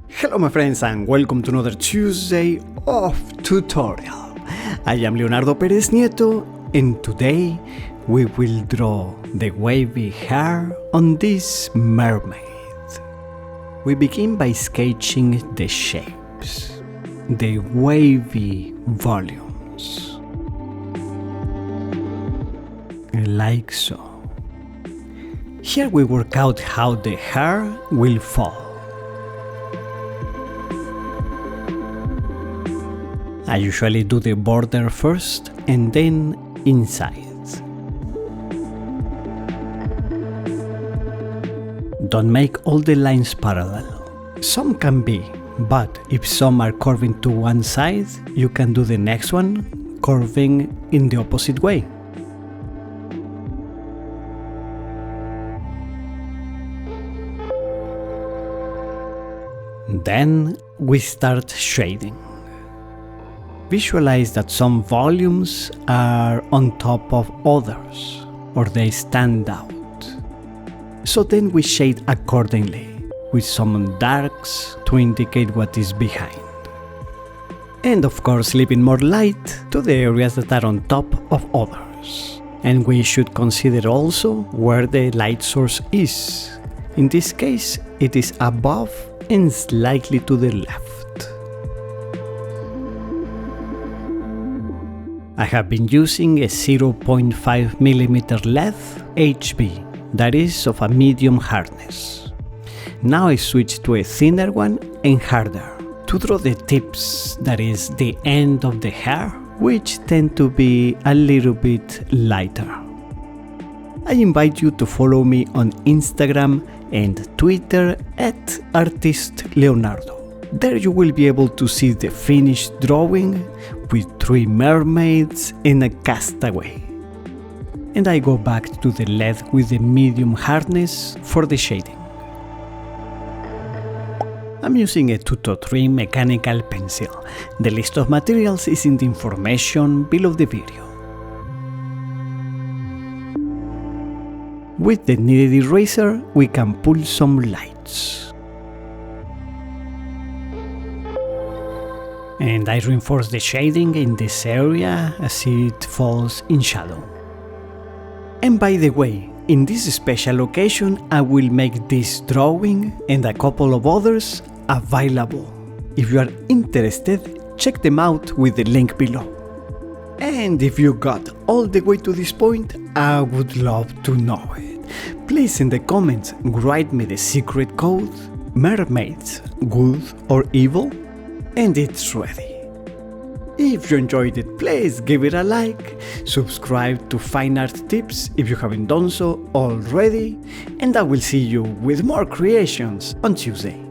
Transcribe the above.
Hello my friends and welcome to another Tuesday of tutorial. I am Leonardo Perez Nieto and today we will draw the wavy hair on this mermaid. We begin by sketching the shapes, the wavy volumes, like so. Here we work out how the hair will fall. I usually do the border first and then inside. Don't make all the lines parallel. Some can be, but if some are curving to one side, you can do the next one curving in the opposite way. Then we start shading. Visualize that some volumes are on top of others, or they stand out. So then we shade accordingly, with some darks to indicate what is behind. And of course leaving more light to the areas that are on top of others. And we should consider also where the light source is. In this case, it is above and slightly to the left. I have been using a 0.5mm length HB, that is of a medium hardness. Now I switch to a thinner one and harder, to draw the tips, that is the end of the hair, which tend to be a little bit lighter. I invite you to follow me on Instagram and Twitter at ArtistLeonardo. There you will be able to see the finished drawing with 3 mermaids and a castaway. And I go back to the lead with the medium hardness for the shading. I'm using a 203 mechanical pencil. The list of materials is in the information below the video. With the needed eraser, we can pull some lights. And I reinforce the shading in this area as it falls in shadow. And by the way, in this special occasion I will make this drawing and a couple of others available. If you are interested, check them out with the link below. And if you got all the way to this point, I would love to know it. Please in the comments write me the secret code, mermaids, good or evil, and it's ready. If you enjoyed it, please give it a like, subscribe to Fine Art Tips if you haven't done so already, and I will see you with more creations on Tuesday.